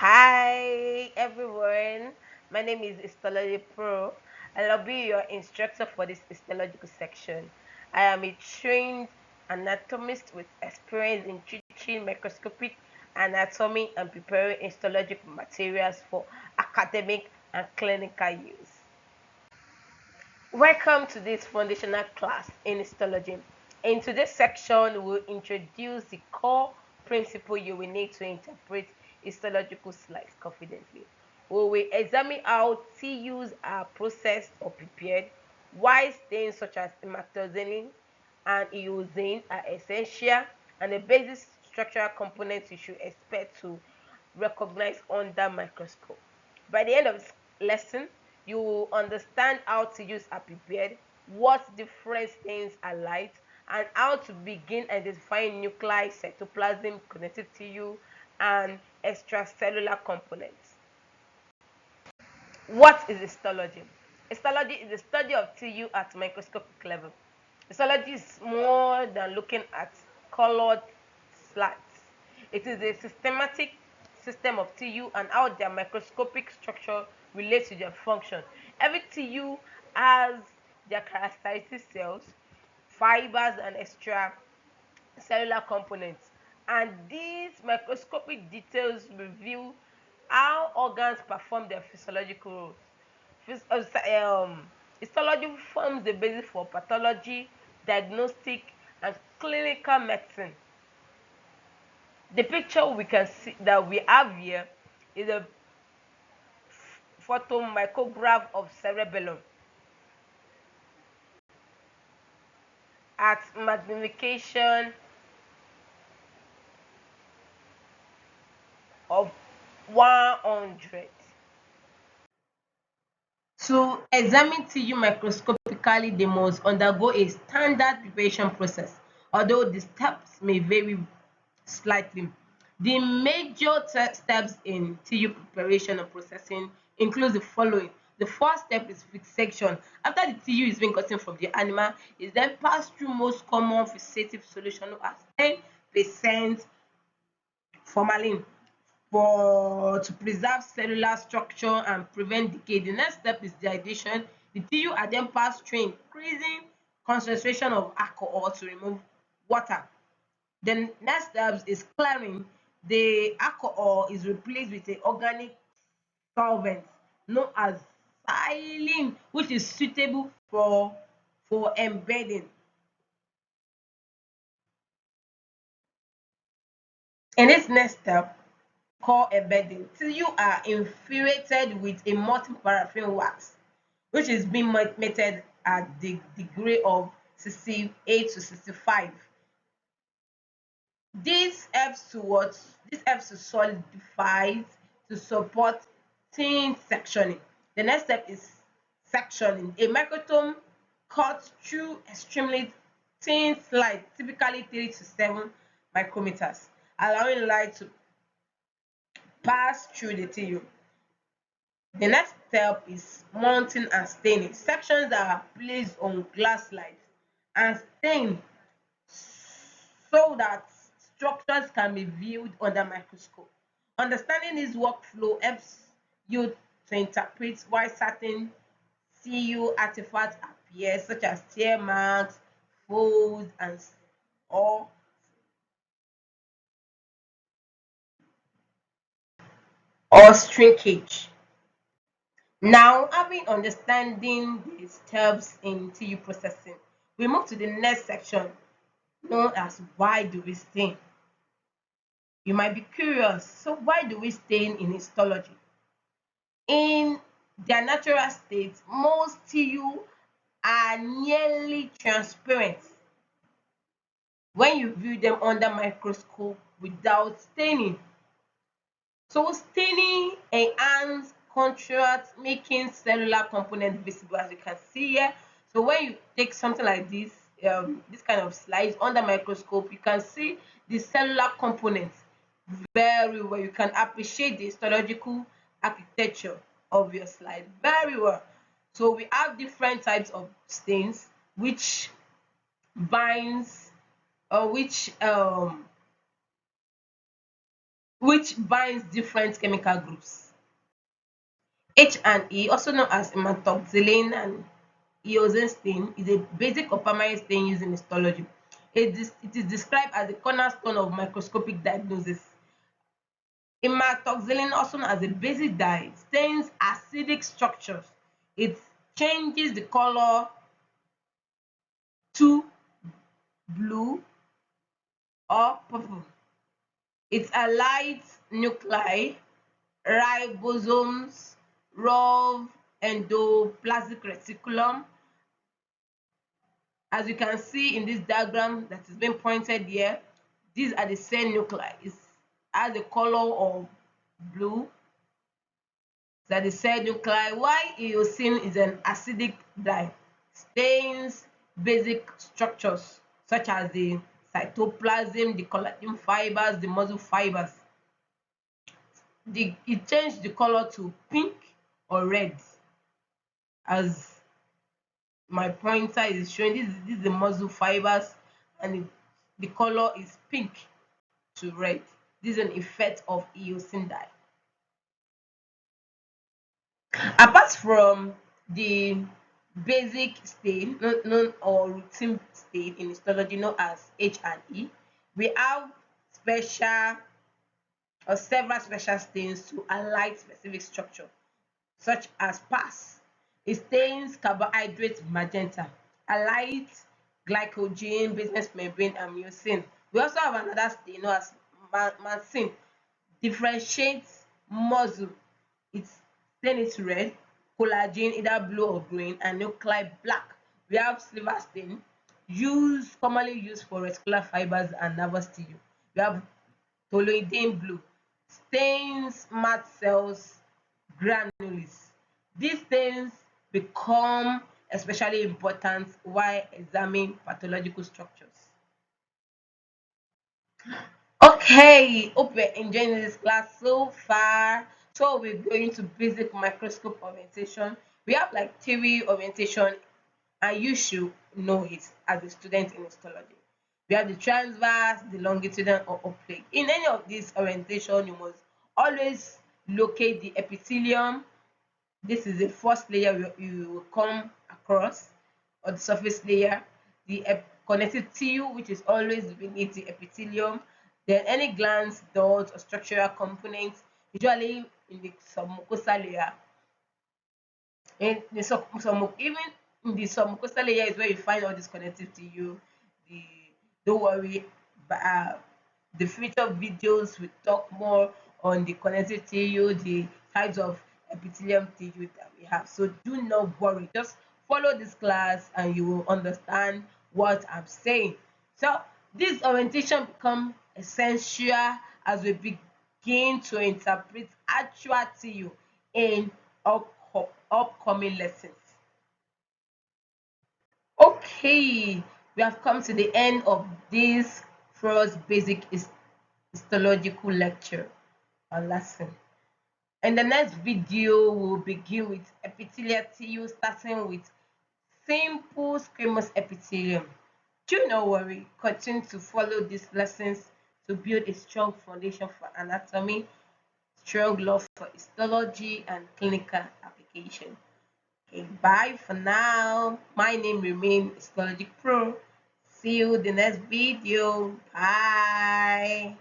Hi everyone, my name is Histology Pro and I'll be your instructor for this histological section. I am a trained anatomist with experience in teaching microscopic anatomy and preparing histological materials for academic and clinical use. Welcome to this foundational class in histology. In today's section, we'll introduce the core principle you will need to interpret histological slides confidently. We will examine how TUs are processed or prepared, why stains such as hematoxylin and eosin are essential, and the basic structural components you should expect to recognize under microscope. By the end of this lesson, you will understand how TUs are prepared, what different stains are like, and how to begin identifying nuclei, cytoplasm, connective tissue, and extracellular components. What is histology? Histology is the study of TU at microscopic level. Histology is more than looking at colored slats. It is a systematic system of TU and how their microscopic structure relates to their function. Every TU has their characteristic cells, fibers, and extracellular components. And these microscopic details reveal how organs perform their physiological roles. Histology forms the basis for pathology, diagnostic, and clinical medicine. The picture we can see that we have here is a photomicrograph of cerebellum at magnification of 100. To examine TU microscopically, they must undergo a standard preparation process, although the steps may vary slightly. The major steps in TU preparation and processing include the following. The first step is fixation. After the TU is being gotten from the animal, it then passed through most common fixative solution as 10% formalin to preserve cellular structure and prevent decay. The next step is dehydration. The TU are then passed through increasing concentration of alcohol to remove water. The next step is clearing. The alcohol is replaced with an organic solvent known as xylene, which is suitable for embedding. In this next step, called embedding, till you are infiltrated with a molten paraffin wax, which is being melted at the degree of 68 to 65. This helps to solidify to support thin sectioning. The next step is sectioning. A microtome cuts through extremely thin slides, typically 3 to 7 micrometers, allowing light to pass through the tissue. The next step is mounting and staining. Sections are placed on glass slides and stained so that structures can be viewed under microscope. Understanding this workflow helps you to interpret why certain CU artifacts appear, such as tear marks, folds, and or shrinkage. Now, having understanding the steps in TU processing, we move to the next section known as why do we stain? You might be curious, so why do we stain in histology? In their natural state, most TU are nearly transparent when you view them under microscope without staining. So staining enhance contrast, making cellular components visible, as you can see here. So when you take something like this kind of slides under microscope, you can see the cellular components very well. You can appreciate the histological architecture of your slide very well. So we have different types of stains which binds or which which binds different chemical groups. H and E, also known as hematoxylin and eosin stain, is a basic or primary stain used in histology. It is described as the cornerstone of microscopic diagnosis. Hematoxylin, also known as a basic dye, stains acidic structures. It changes the color to blue or purple. It highlights nuclei, ribosomes, rough endoplasmic reticulum. As you can see in this diagram that is being pointed here, these are the cell nuclei. It has the color of blue. That the cell nuclei. Why eosin is an acidic dye, stains basic structures such as the cytoplasm, the collagen fibers, the muscle fibers. It changed the color to pink or red, as my pointer is showing. This is the muscle fibers, and the color is pink to red. This is an effect of eosin dye. Apart from the basic stain known or routine stain in histology known as H and E, we have special or several special stains to highlight specific structure, such as PAS. It stains carbohydrate magenta, highlights glycogen, basement membrane, and mucin. We also have another stain known as mannsin, differentiates muscle. It's stain is red, collagen either blue or green, and nuclei black. We have silver stain, commonly used for reticular fibers and nervous tissue. We have toluidine blue, stains mast cells granules. These stains become especially important while examining pathological structures. Okay, hope you're enjoying this class so far. So we're going to basic microscope orientation. We have like theory orientation, and you should know it as a student in histology. We have the transverse, the longitudinal, or oblique. In any of these orientation, you must always locate the epithelium. This is the first layer you will come across, or the surface layer. The connective tissue, which is always beneath the epithelium. Then any glands, ducts, or structural components, usually in the submucosal layer. Even in the submucosal layer is where you find all this connective tissue. The Don't worry, but the future videos will talk more on the connective tissue, the types of epithelium tissue that we have. So do not worry, just follow this class and you will understand what I'm saying. So this orientation become essential as we begin to interpret actual tissue in upcoming lessons. Okay, we have come to the end of this first basic histological lecture or lesson. In the next video, we'll begin with epithelial tissue, starting with simple squamous epithelium. Do not worry, continue to follow these lessons to build a strong foundation for anatomy, strong love for histology, and clinical application. Okay, bye for now. My name remains Histology Pro. See you in the next video. Bye.